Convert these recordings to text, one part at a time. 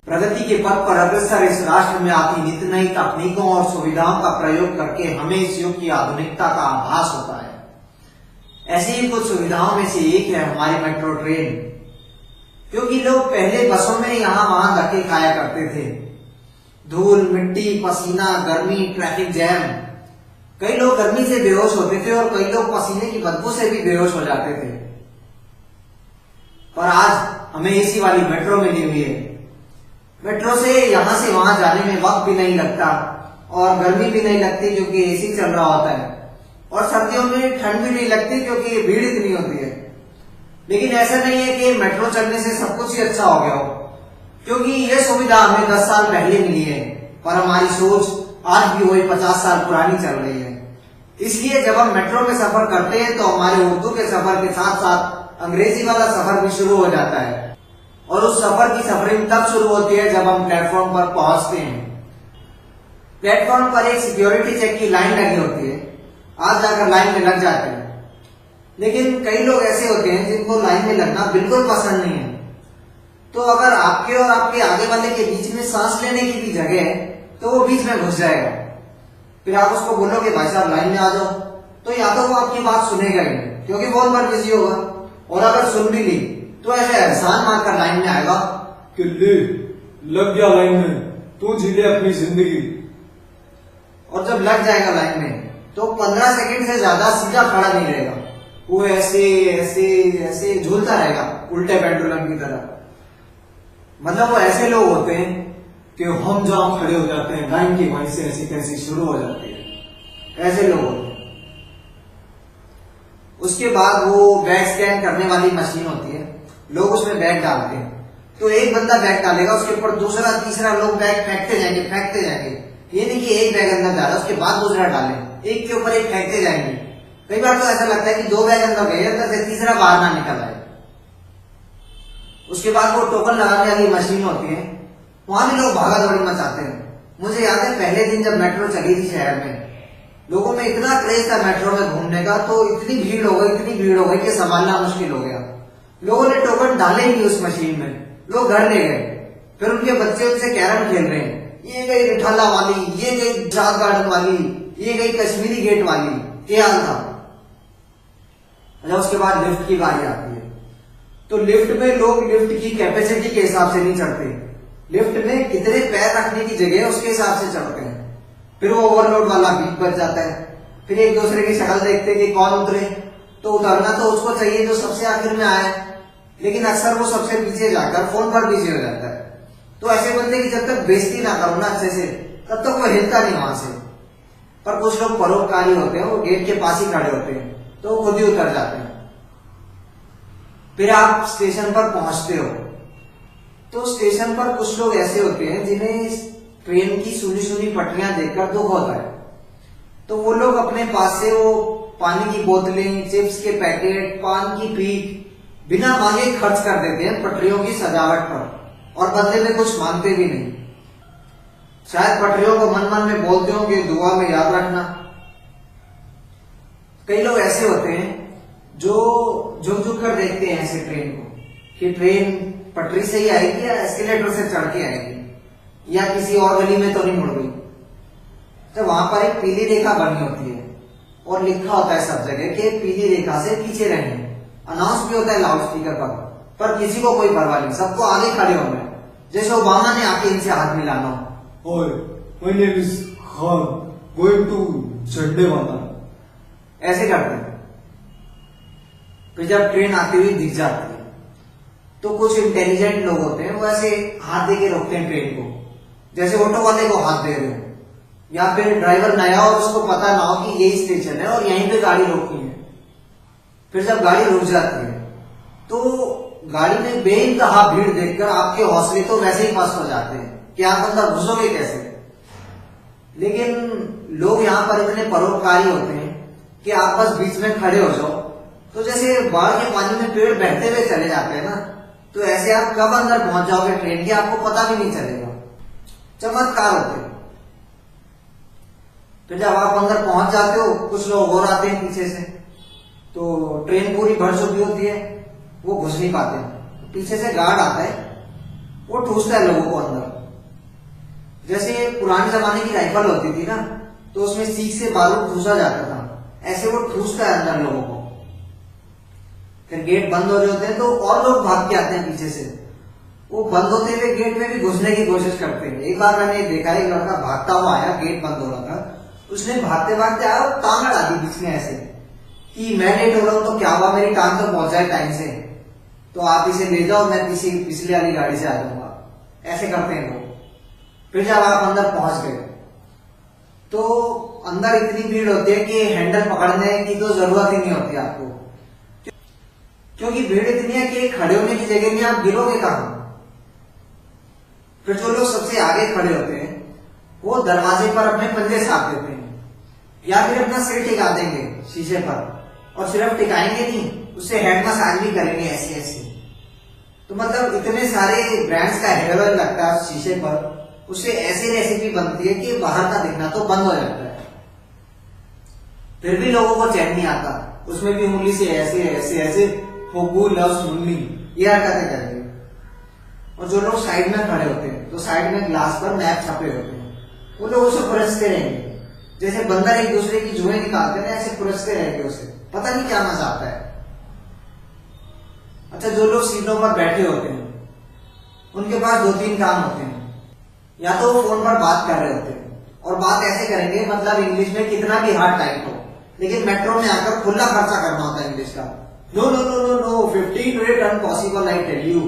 प्रगति के पथ पर अग्रसर इस राष्ट्र में आती नित्य नई तकनीकों और सुविधाओं का प्रयोग करके हमें इस युग की आधुनिकता का आभास होता है। ऐसी ही कुछ सुविधाओं में से एक है हमारी मेट्रो ट्रेन, क्योंकि लोग पहले बसों में यहाँ वहां धक्के खाया करते थे। धूल, मिट्टी, पसीना, गर्मी, ट्रैफिक जैम। कई लोग गर्मी से बेहोश होते थे और कई लोग पसीने की बदबू से भी बेहोश हो जाते थे। पर आज हमें एसी वाली मेट्रो मिली हुई है। मेट्रो से यहां से वहां जाने में वक्त भी नहीं लगता और गर्मी भी नहीं लगती क्योंकि एसी चल रहा होता है, और सर्दियों में ठंड भी नहीं लगती क्योंकि भीड़ इतनी होती है। लेकिन ऐसा नहीं है कि मेट्रो चलने से सब कुछ ही अच्छा हो गया हो, क्योंकि यह सुविधा हमें 10 साल पहले मिली है, पर हमारी सोच आज भी वही 50 साल पुरानी चल रही है। इसलिए जब हम मेट्रो में सफर करते हैं तो हमारे उर्दू के सफर के साथ साथ अंग्रेजी वाला सफर भी शुरू हो जाता है, और उस सफर की सफरिंग तब शुरू होती है जब हम प्लेटफॉर्म पर पहुंचते हैं। प्लेटफॉर्म पर एक सिक्योरिटी चेक की लाइन लगी होती है, आप जाकर लाइन में लग जाते हैं। लेकिन कई लोग ऐसे होते हैं जिनको लाइन में लगना बिल्कुल पसंद नहीं है, तो अगर आपके और आपके आगे वाले के बीच में सांस लेने की भी जगह है तो वो बीच में घुस जाएगा। फिर आप उसको बोलोगे भाई साहब लाइन में आ जाओ, तो या तो वो आपकी बात सुनेगा ही नहीं क्योंकि फोन पर बिजी होगा, और अगर सुन भी ली तो ऐसे एहसान मानकर लाइन में आएगा कि ले लग गया लाइन में, तू जीले अपनी जिंदगी। और जब लग जाएगा लाइन में तो 15 सेकंड से ज्यादा सीधा खड़ा नहीं रहेगा, वो ऐसे ऐसे ऐसे झूलता रहेगा उल्टे पेंडुलम की तरह। मतलब वो ऐसे लोग होते हैं कि हम जहां खड़े हो जाते हैं लाइन की वहीं से ऐसी तैसी शुरू हो जाती है, ऐसे लोग होते हैं। उसके बाद वो बैग स्कैन करने वाली मशीन होती है, लोग उसमें बैग डालते हैं, तो एक बंदा बैग डालेगा, उसके ऊपर दूसरा तीसरा लोग बैग फेंकते जाएंगे। ये नहीं कि एक बैग अंदर डाला उसके बाद दूसरा डाले, एक के ऊपर एक फेंकते जाएंगे। कई बार तो ऐसा लगता है कि 2 बैग अंदर गए, अंदर से तीसरा बाहर ना निकल आए। उसके बाद वो टोकन लगाने वाली मशीन होती है, वहां भी लोग भागा दौड़ी मचाते हैं। मुझे याद है पहले दिन जब मेट्रो चली थी शहर में, लोगों में इतना क्रेज था मेट्रो में घूमने का, तो इतनी भीड़ हो गई कि संभालना मुश्किल हो गया। लोगों ने टोकन डाले ही नहीं उस मशीन में, लोग घर ले गए। फिर उनके बच्चे उनसे कैरम खेल रहे हैं, ये गई रिठाला वाली, ये गई जाट गार्डन वाली, ये गई कश्मीरी गेट वाली, ये हाल था। उसके बाद लिफ्ट की बारी आती है, तो लिफ्ट में लोग लिफ्ट की कैपेसिटी के हिसाब से नहीं चढ़ते, लिफ्ट में कितने पैर रखने की जगह है उसके हिसाब से चढ़ते हैं। फिर वो ओवरलोड वाला बीप बच जाता है। फिर एक दूसरे की शक्ल देखते कि कौन उतरे, तो उतरना तो उसको चाहिए जो सबसे आखिर में आए, लेकिन अक्सर वो सबसे पीछे जाकर फोन पर बिजी हो जाता है। तो ऐसे बंदे की जब तक बेइज्जती ना करो ना अच्छे से, तब तक वो हिलता नहीं वहां से। पर कुछ लोग परोपकारी होते हैं, वो गेट के पास ही खड़े होते हैं, तो वो खुद ही उतर जाते हैं। फिर आप स्टेशन पर पहुंचते हो, तो स्टेशन पर कुछ लोग ऐसे होते हैं जिन्हें ट्रेन की सुनी सुनी पटरियां देखकर दुख होता है, तो वो लोग अपने पास से वो पानी की बोतलें, चिप्स के पैकेट, पान की पीक बिना मांगे खर्च कर देते हैं पटरियों की सजावट पर, और बदले में कुछ मांगते भी नहीं। शायद पटरियों को मन मन में बोलते हो कि दुआ में याद रखना। कई लोग ऐसे होते हैं जो झुक झुक कर देखते हैं ऐसे ट्रेन को, कि ट्रेन पटरी से ही आएगी या एस्केलेटर से चढ़ के आएगी, या किसी और गली में तो नहीं मुड़ गई। तो वहां पर एक पीली रेखा बनी होती है और लिखा होता है सब जगह कि पीली रेखा से पीछे रहें। अनाउंस भी होता है लाउड स्पीकर पर किसी को कोई परवाह नहीं, सबको आगे खड़े होना है, जैसे ओबामा ने आके इनसे हाथ मिलाना। ओए, my name is Khan, going to Jhandewala. ऐसे करते हैं। फिर जब ट्रेन आती हुई दिख जाती है तो कुछ इंटेलिजेंट लोग होते हैं, वो ऐसे हाथ दे के रोकते हैं ट्रेन को, जैसे ऑटो वाले को हाथ दे रहे हो, या फिर ड्राइवर नया और उसको पता ना हो कि यही स्टेशन है और यहीं पे गाड़ी रोकनी है। फिर जब गाड़ी रुक जाती है तो गाड़ी में बेइंतहा भीड़ देखकर आपके हौसले तो वैसे ही पस्त हो जाते हैं कि आप अंदर घुसोगे कैसे। लेकिन लोग यहाँ पर इतने परोपकारी होते हैं कि आप बस बीच में खड़े हो जाओ, तो जैसे बाढ़ के पानी में पेड़ बहते हुए चले जाते हैं ना, तो ऐसे आप कब अंदर पहुंच जाओगे ट्रेन के आपको पता भी नहीं चलेगा। चमत्कार होते हैं। फिर जब आप अंदर पहुंच जाते हो, कुछ लोग और आते हैं पीछे से, तो ट्रेन पूरी भर चुकी होती है, वो घुस नहीं पाते। पीछे से गार्ड आता है, वो ठूसता है लोगों को अंदर। जैसे पुराने जमाने की राइफल होती थी ना, तो उसमें सीख से बारूद ठूसा जाता था, ऐसे वो ठूसता है अंदर लोगों को। फिर गेट बंद हो रहे होते हैं तो और लोग भाग के आते हैं पीछे से, वो बंद होते हुए गेट में भी घुसने की कोशिश करते हैं। एक बार मैंने देखा, एक लड़का भागता हुआ आया, गेट बंद हो रहा था, उसने भागते भागते आया और टांग अड़ा दी बीच में ऐसे कि मैं लेट हो रहा हूं तो क्या हुआ, मेरी टांग तो पहुंच जाए टाइम से, तो आप इसे ले जाओ, मैं पिछली वाली गाड़ी से आ जाऊंगा। ऐसे करते हैं लोग। फिर जब आप अंदर पहुंच गए तो अंदर इतनी भीड़ होती है कि हैंडल पकड़ने की तो जरूरत ही नहीं होती आपको, क्योंकि भीड़ इतनी है कि खड़े होने की जगह में आप गिरोगे कहां। फिर जो लोग सबसे आगे खड़े होते हैं वो दरवाजे पर अपने पंजे साफ देते हैं, या फिर अपना सिर टिका देंगे शीशे पर, और सिर्फ टिकाएंगे नहीं, उससे हेड मसाज भी करेंगे ऐसे ऐसे। तो मतलब इतने सारे ब्रांड्स का हेयर ऑयल लगता है शीशे पर, उससे ऐसी रेसिपी बनती है कि बाहर का दिखना तो बंद हो जाता है। फिर भी लोगों को चैन नहीं आता, उसमें भी उंगली से ऐसे ऐसे ऐसे फोगू लव्स मुन्नी ये हरकतें करेंगे। और जो लोग साइड में खड़े होते हैं तो साइड में ग्लास पर मैप छपे होते हैं, वो लोग उसे पुरसते रहेंगे, जैसे बंदर एक दूसरे की जुएं निकालते हैं ऐसे पुरसते रहेंगे उसे, पता नहीं क्या मजा आता है। अच्छा, जो लोग सीटों पर बैठे होते हैं उनके पास 2-3 काम होते हैं। या तो वो फोन पर बात कर रहे होते हैं, और बात ऐसे करेंगे मतलब इंग्लिश में कितना भी हार्ड टाइप हो, लेकिन मेट्रो में आकर खुला खर्चा करना होता है इंग्लिश का। No no no no no 15 minute unpossible I tell you,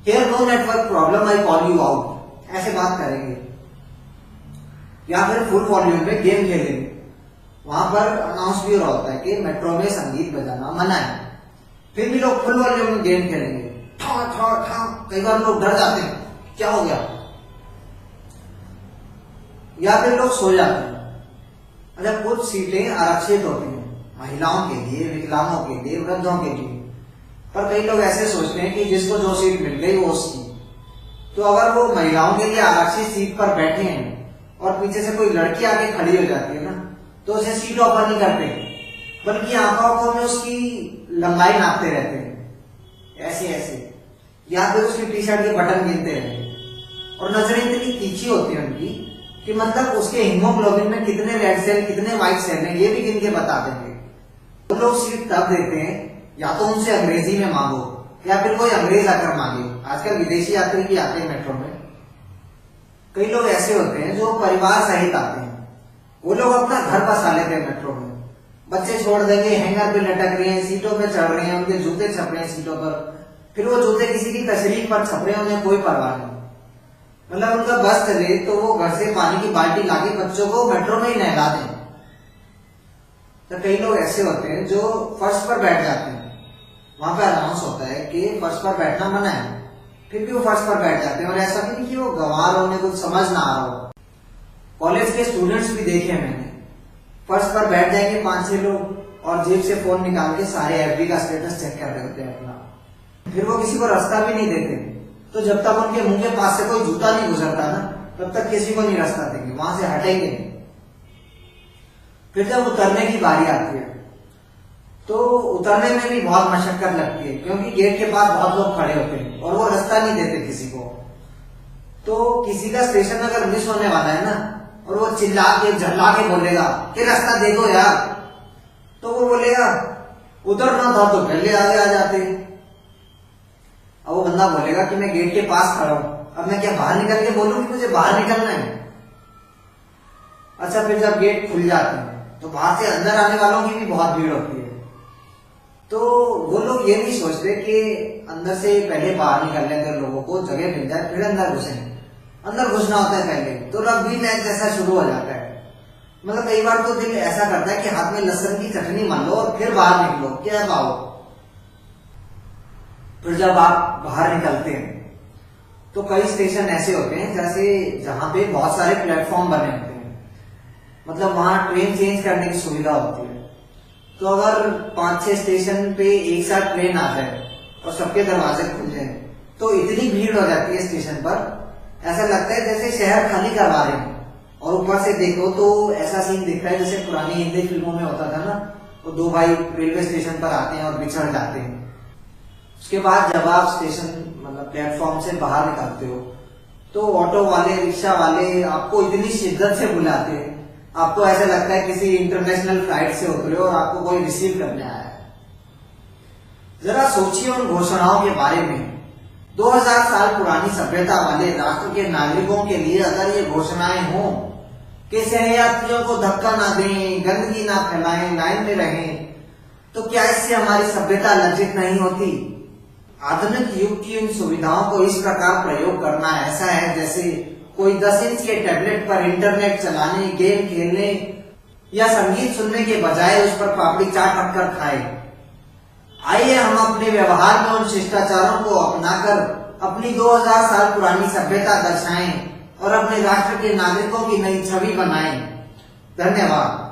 here no network problem I call you out, ऐसे बात करेंगे। या फिर फुल वॉल्यूम में गेम खेलेंगे, वहां पर अनाउंस भी हो रहा होता है कि मेट्रो में संगीत बजाना मना है, फिर भी लोग फुल वॉल्यूम में गेम खेलेंगे। ठा ठा ठा, कई बार लोग डर जाते हैं क्या हो गया, या फिर लोग सो जाते हैं। अच्छा, कुछ सीटें आरक्षित होती हैं महिलाओं के लिए, विकलांगों के लिए, वृद्धों के लिए, पर कई लोग ऐसे सोचते हैं कि जिसको जो सीट मिल गई वो उसकी। तो अगर वो महिलाओं के लिए आरक्षित सीट पर बैठे हैं और पीछे से कोई लड़की आके खड़ी हो जाती है ना, तो उसे सीट ऑफर नहीं करते, बल्कि आंखों में उसकी लंबाई नापते रहते हैं ऐसे ऐसे, या फिर उसकी टी शर्ट के बटन गिनते रहते। और नजरें इतनी तीखी होती है उनकी कि मतलब उसके हीमोग्लोबिन में कितने रेड सेल कितने व्हाइट सेल हैं ये भी गिन के बता देंगे। तो लोग सीट तब देते हैं या तो उनसे अंग्रेजी में मांगो, या फिर कोई अंग्रेज आकर मांगे। आजकल विदेशी यात्री भी आते हैं मेट्रो में। कई लोग ऐसे होते हैं जो परिवार सहित आते हैं, वो लोग अपना घर बसा लेते हैं मेट्रो में, बच्चे छोड़ देंगे, हैंगर पे लटक रहे हैं, सीटों पे चढ़ रहे हैं, उनके जूते छप रहे हैं सीटों पर, फिर वो जूते किसी की तशरीफ पर छप रहे हैं, उन्हें कोई परवाह नहीं। मतलब उनका बस चले तो वो घर से पानी की बाल्टी लाके बच्चों को मेट्रो में ही नहला दें। तो कई लोग ऐसे होते हैं जो फर्श पर बैठ जाते हैं, वहां पे अनाउंस होता है कि फर्श पर बैठना मना है, फिर भी वो फर्श पर बैठ जाते हैं। और ऐसा भी नहीं कि वो गंवार हो, उन्हें कुछ समझ ना आ रहा हो। कॉलेज के स्टूडेंट्स भी देखे मैंने, फर्श पर बैठ जाएंगे 5-6 लोग और जेब से फोन निकाल के सारे एफबी का स्टेटस चेक कर रहे होते हैं अपना। फिर वो किसी को रास्ता भी नहीं देते, तो जब तक उनके मुंह के पास से कोई जूता नहीं गुजरता ना, तब तक किसी को नहीं रास्ता देंगे, वहां से हटेंगे नहीं। फिर जब उतरने की बारी आती है तो उतरने में भी बहुत मशक्कत लगती है, क्योंकि गेट के पास बहुत लोग खड़े होते हैं और वो रास्ता नहीं देते किसी को। तो किसी का स्टेशन अगर मिस होने वाला है ना, और वो चिल्ला के झल्ला के बोलेगा कि रास्ता दे दो यार, तो वो बोलेगा उतरना था तो पहले आगे आ जाते। अब वो बंदा बोलेगा कि मैं गेट के पास खड़ा हूं, अब मैं क्या बाहर निकल के बोलूं कि मुझे बाहर निकलना है। अच्छा, फिर जब गेट खुल जाते हैं तो बाहर से अंदर आने वालों की भी बहुत भीड़ होती है। तो वो लोग ये नहीं सोचते कि अंदर से पहले बाहर निकल लेंगे, लोगों को जगह मिल जाए फिर अंदर घुसेंगे। अंदर घुसना होता है पहले, तो रग्बी मैच जैसा शुरू हो जाता है। मतलब कई बार तो दिल ऐसा करता है कि हाथ में लहसुन की चटनी मान लो और फिर बाहर निकलो, क्या पाओ। फिर जब आप बाहर निकलते हैं तो कई स्टेशन ऐसे होते हैं जैसे जहां पे बहुत सारे प्लेटफॉर्म बने होते हैं, मतलब वहां ट्रेन चेंज करने की सुविधा होती है। तो अगर 5-6 स्टेशन पे एक साथ ट्रेन आ जाए और सबके दरवाजे खुल जाए तो इतनी भीड़ हो जाती है स्टेशन पर, ऐसा लगता है जैसे शहर खाली करवा रहे हैं। और ऊपर से देखो तो ऐसा सीन दिख रहा है जैसे पुरानी हिंदी फिल्मों में होता था ना, वो 2 भाई रेलवे स्टेशन पर आते हैं और बिछड़ जाते हैं। उसके बाद जब आप स्टेशन मतलब प्लेटफॉर्म से बाहर निकलते हो तो ऑटो वाले, रिक्शा वाले आपको इतनी शिद्दत से बुलाते हैं, आपको ऐसा लगता है किसी इंटरनेशनल फ्लाइट से उतरे और आपको कोई रिसीव करने आया है। जरा सोचिए उन घोषणाओं के बारे में। 2000 साल पुरानी सभ्यता वाले राष्ट्र के नागरिकों के लिए अगर ये घोषणाएं हों कि सहयात्रियों को धक्का ना दें, गंदगी ना फैलाएं, लाइन में रहें, तो क्या इससे हमारी सभ्यता लज्जित नहीं होती? आधुनिक युग की इन सुविधाओं को इस प्रकार प्रयोग करना ऐसा है जैसे कोई 10 इंच के टैबलेट पर इंटरनेट चलाने, गेम खेलने या संगीत सुनने के बजाय उस पर पापड़ी चाट रखकर खाए। आइए हम अपने व्यवहार में उन शिष्टाचारों को अपनाकर अपनी 2000 साल पुरानी सभ्यता दर्शाएं और अपने राष्ट्र के नागरिकों की नई छवि बनाएं। धन्यवाद।